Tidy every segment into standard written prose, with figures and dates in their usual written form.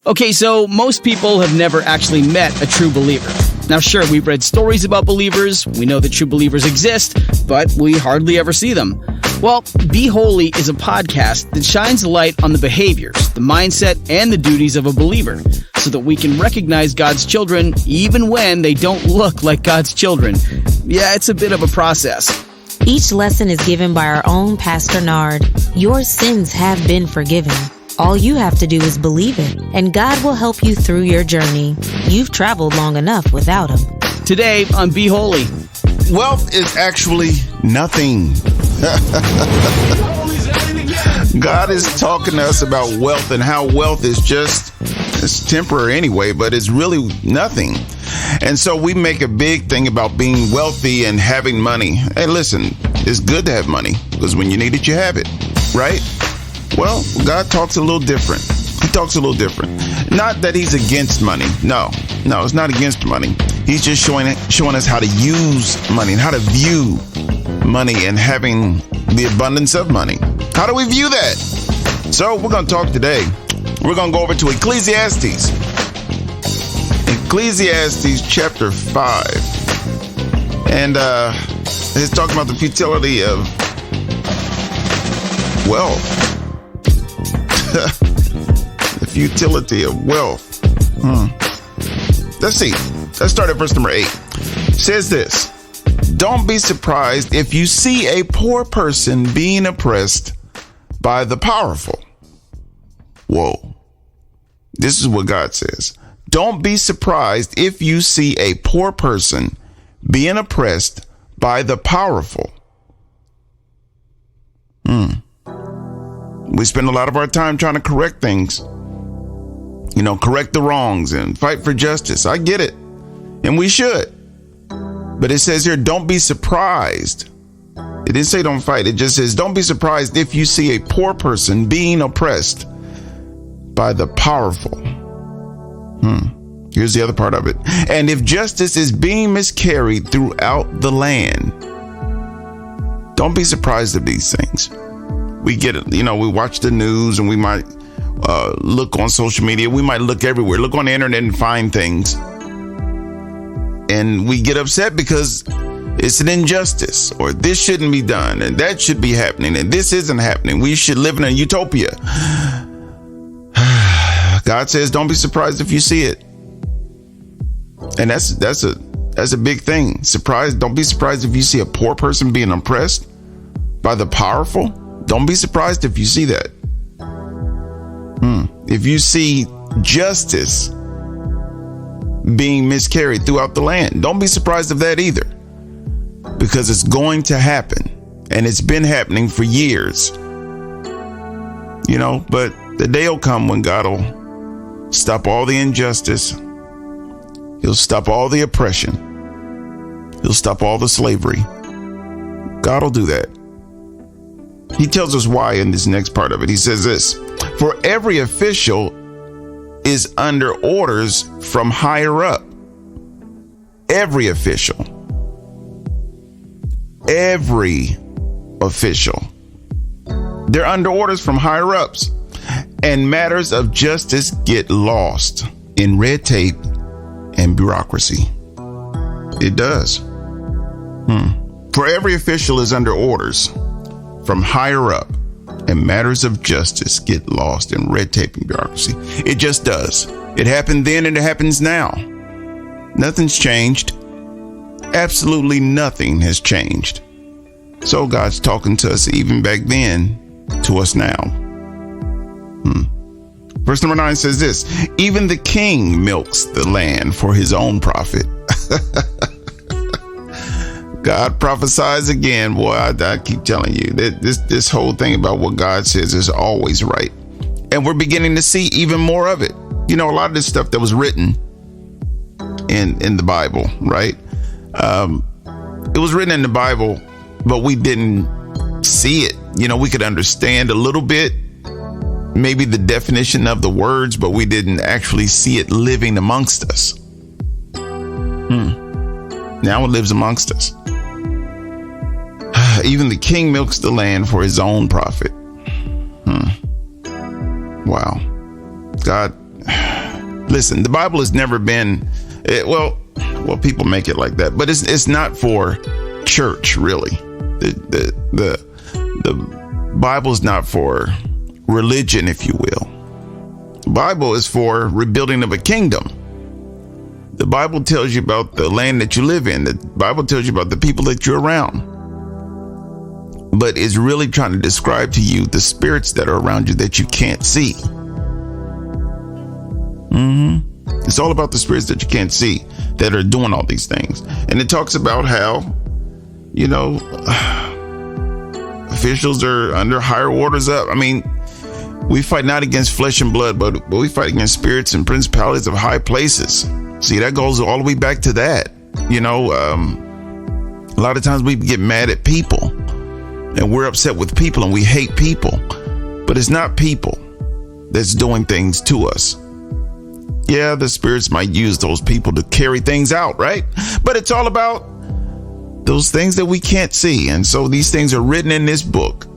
Okay, so most people have never actually met a true believer. Now, sure, we've read stories about believers, we know that true believers exist, but we hardly ever see them. Well, Be Holy is a podcast that shines a light on the behaviors, the mindset, and the duties of a believer, so that we can recognize God's children even when they don't look like God's children. Yeah, it's a bit of a process. Each lesson is given by our own Pastor Nard. Your sins have been forgiven. All you have to do is believe it, and God will help you through your journey. You've traveled long enough without Him. Today on Be Holy. Wealth is actually nothing. God is talking to us about wealth and how wealth is it's temporary anyway, but it's really nothing. And so we make a big thing about being wealthy and having money. Hey, listen, it's good to have money because when you need it, you have it, right? Well, God talks a little different. He talks a little different. Not that He's against money. No, it's not against money. He's just showing us how to use money and how to view money and having the abundance of money. How do we view that? So we're going to talk today. We're going to go over to Ecclesiastes. Ecclesiastes chapter 5. And it's talking about the futility of wealth. The futility of wealth. Let's see. Let's start at verse number 8. It says this: don't be surprised if you see a poor person being oppressed by the powerful. Whoa. This is what God says. Don't be surprised if you see a poor person being oppressed by the powerful. We spend a lot of our time trying to correct things, correct the wrongs and fight for justice. I get it. And we should. But it says here, don't be surprised. It didn't say don't fight. It just says, don't be surprised if you see a poor person being oppressed by the powerful. Here's the other part of it. And if justice is being miscarried throughout the land. Don't be surprised at these things. We get it. We watch the news and we might look on social media. We might look everywhere. Look on the internet and find things. And we get upset because it's an injustice, or this shouldn't be done, and that should be happening, and this isn't happening. We should live in a utopia. God says, don't be surprised if you see it. And that's a big thing. Don't be surprised if you see a poor person being oppressed by the powerful. Don't be surprised if you see that. If you see justice being miscarried throughout the land, don't be surprised of that either, because it's going to happen, and it's been happening for years. But the day will come when God will stop all the injustice. He'll stop all the oppression. He'll stop all the slavery. God will do that. He tells us why in this next part of it. He says this: for every official is under orders from higher up. Every official. They're under orders from higher ups. And matters of justice get lost in red tape and bureaucracy. It does. For every official is under orders from higher up, and matters of justice get lost in red tape and bureaucracy. It just does. It happened then and it happens now. Nothing's changed. Absolutely nothing has changed. So God's talking to us even back then, to us now. Verse number 9 says this: even the king milks the land for his own profit. God prophesies again. Boy, I keep telling you that this whole thing about what God says is always right. And we're beginning to see even more of it. A lot of this stuff that was written in the Bible, right? It was written in the Bible, but we didn't see it. We could understand a little bit, maybe the definition of the words, but we didn't actually see it living amongst us. Now it lives amongst us. Even the king milks the land for his own profit. Wow. God Listen, the Bible has never been, well, people make it like that, but it's not for church, really. The Bible is not for religion, if you will. The Bible is for rebuilding of a kingdom. The Bible tells you about the land that you live in. The Bible tells you about the people that you're around. But it's really trying to describe to you the spirits that are around you that you can't see. It's all about the spirits that you can't see that are doing all these things. And it talks about how, officials are under higher orders up. I mean, we fight not against flesh and blood, but we fight against spirits and principalities of high places. See, that goes all the way back to that. A lot of times we get mad at people and we're upset with people and we hate people, but it's not people that's doing things to us. Yeah, the spirits might use those people to carry things out, right? But it's all about those things that we can't see. And so these things are written in this book.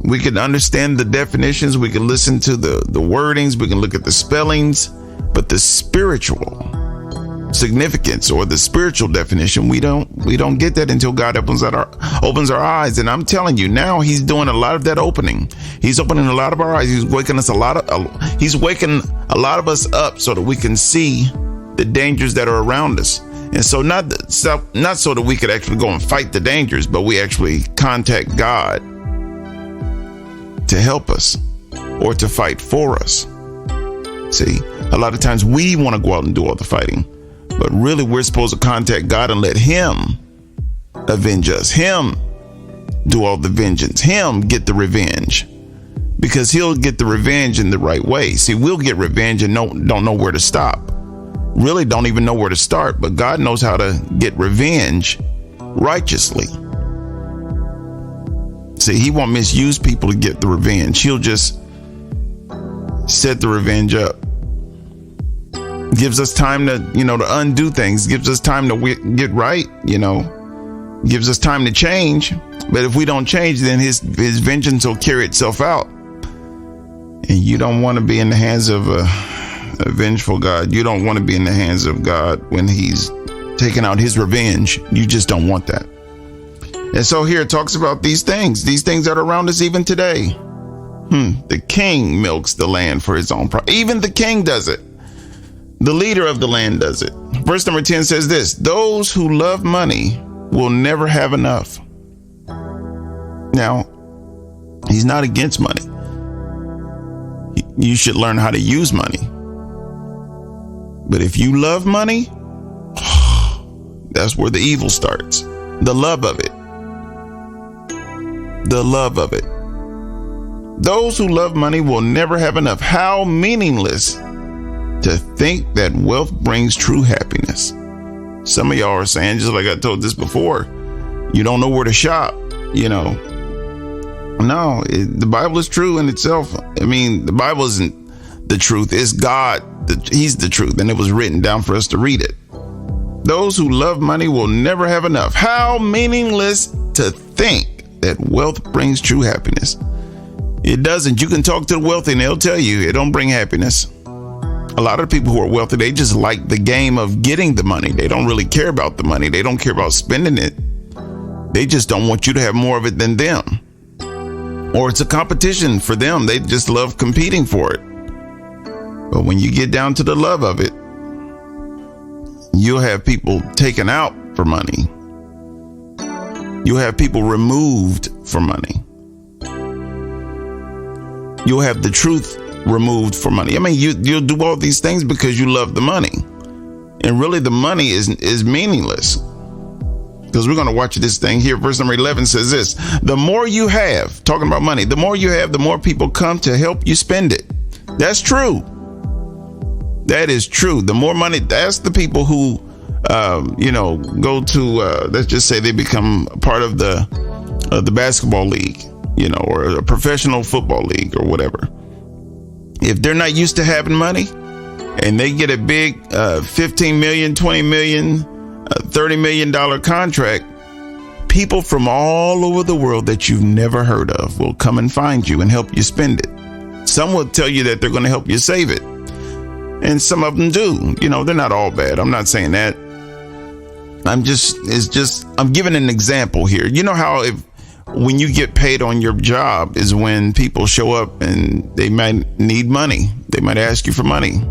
We can understand the definitions. We can listen to the wordings. We can look at the spellings, but the spiritual significance or the spiritual definition, we don't get that until God opens our eyes. And I'm telling you, now he's doing a lot of that opening. He's opening a lot of our eyes. He's waking a lot of us up so that we can see the dangers that are around us. And so not so that we could actually go and fight the dangers, but we actually contact God to help us or to fight for us. See, a lot of times we want to go out and do all the fighting, but really we're supposed to contact God and let him avenge us, him do all the vengeance, him get the revenge, because he'll get the revenge in the right way. See, we'll get revenge and don't know where to stop. Really don't even know where to start, but God knows how to get revenge righteously. See, he won't misuse people to get the revenge. He'll just set the revenge up. Gives us time to, to undo things. Gives us time to get right, Gives us time to change. But if we don't change, then his vengeance will carry itself out. And you don't want to be in the hands of a vengeful God. You don't want to be in the hands of God when he's taking out his revenge. You just don't want that. And so here it talks about these things that are around us even today. The king milks the land for his own profit. Even the king does it. The leader of the land does it. Verse number 10 says this: those who love money will never have enough. Now, he's not against money. You should learn how to use money. But if you love money, that's where the evil starts. The love of it. The love of it. Those who love money will never have enough. How meaningless to think that wealth brings true happiness. Some of y'all are saying, just like I told this before, you don't know where to shop, No, the Bible is true in itself. I mean, the Bible isn't the truth. It's God. He's the truth. And it was written down for us to read it. Those who love money will never have enough. How meaningless to think that wealth brings true happiness. It doesn't. You can talk to the wealthy and they'll tell you it don't bring happiness. A lot of people who are wealthy, they just like the game of getting the money. They don't really care about the money. They don't care about spending it. They just don't want you to have more of it than them. Or it's a competition for them. They just love competing for it. But when you get down to the love of it, you'll have people taken out for money. You'll have people removed for money. You'll have the truth removed for money. I mean, you'll do all these things because you love the money. And really the money is meaningless. Because we're going to watch this thing here. Verse number 11 says this: the more you have, talking about money, the more you have, the more people come to help you spend it. That's true. That is true. The more money, that's the people who, go to, let's just say they become part of the basketball league, or a professional football league or whatever. If they're not used to having money and they get a big 15 million, 20 million, $30 million contract, people from all over the world that you've never heard of will come and find you and help you spend it. Some will tell you that they're going to help you save it. And some of them do. They're not all bad. I'm not saying that. I'm giving an example here. You know how when you get paid on your job is when people show up and they might need money. They might ask you for money.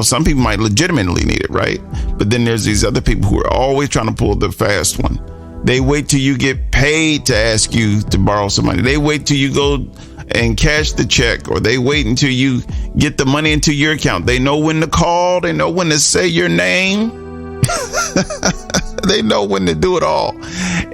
Some people might legitimately need it, right? But then there's these other people who are always trying to pull the fast one. They wait till you get paid to ask you to borrow some money. They wait till you go and cash the check, or they wait until you get the money into your account. They know when to call. They know when to say your name. They know when to do it all.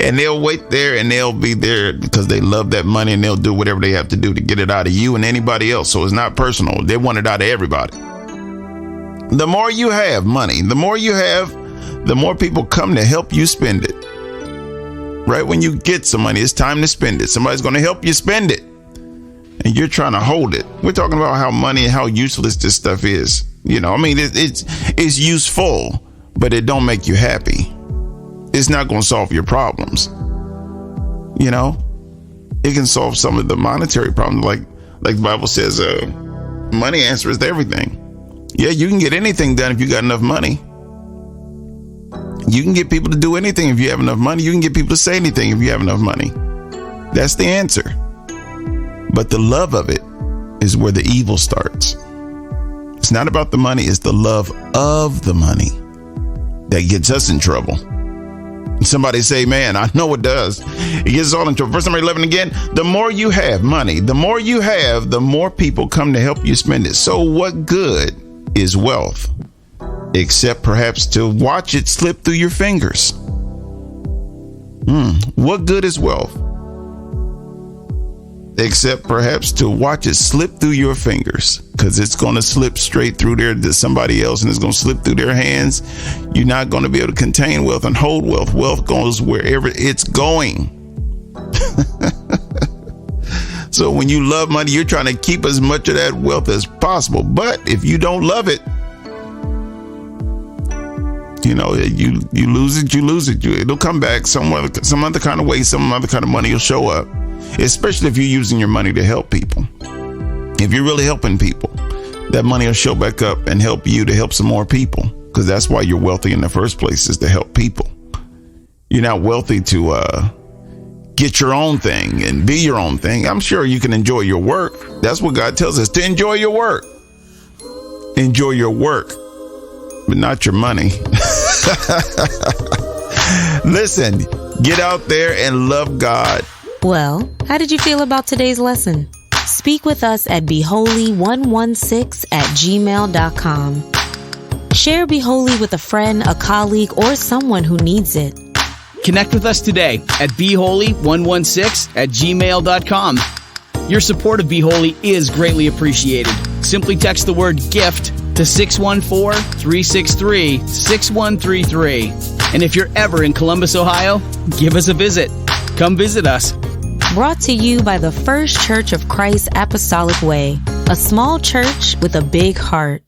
And they'll wait there and they'll be there because they love that money, and they'll do whatever they have to do to get it out of you and anybody else. So it's not personal. They want it out of everybody. The more you have money, the more you have, the more people come to help you spend it. Right when you get some money, it's time to spend it. Somebody's going to help you spend it. And you're trying to hold it. We're talking about how money and how useless this stuff is. It's useful, but it don't make you happy. It's not going to solve your problems. It can solve some of the monetary problems. Like the Bible says, money answers everything. Yeah, you can get anything done if you got enough money. You can get people to do anything if you have enough money. You can get people to say anything if you have enough money. That's the answer. But the love of it is where the evil starts. It's not about the money. It's the love of the money that gets us in trouble. Somebody say, man, I know it does. It gets us all in trouble. Verse number 11 again. The more you have money, the more you have, the more people come to help you spend it. So what good is wealth, except perhaps to watch it slip through your fingers? What good is wealth, except perhaps to watch it slip through your fingers? Because it's going to slip straight through there to somebody else, and it's going to slip through their hands. You're not going to be able to contain wealth and hold wealth. Wealth goes wherever it's going. So when you love money, you're trying to keep as much of that wealth as possible. But if you don't love it, you lose it, you lose it. It'll come back some other kind of way, some other kind of money will show up, especially if you're using your money to help people. If you're really helping people, that money will show back up and help you to help some more people, because that's why you're wealthy in the first place, is to help people. You're not wealthy to get your own thing and be your own thing. I'm sure you can enjoy your work. That's what God tells us, to enjoy your work. Enjoy your work, but not your money. Listen, get out there and love God. Well, how did you feel about today's lesson? Speak with us at beholy116@gmail.com. Share Be Holy with a friend, a colleague, or someone who needs it. Connect with us today at beholy116@gmail.com. Your support of Be Holy is greatly appreciated. Simply text the word GIFT to 614-363-6133. And if you're ever in Columbus, Ohio, give us a visit. Come visit us. Brought to you by the First Church of Christ Apostolic Way, a small church with a big heart.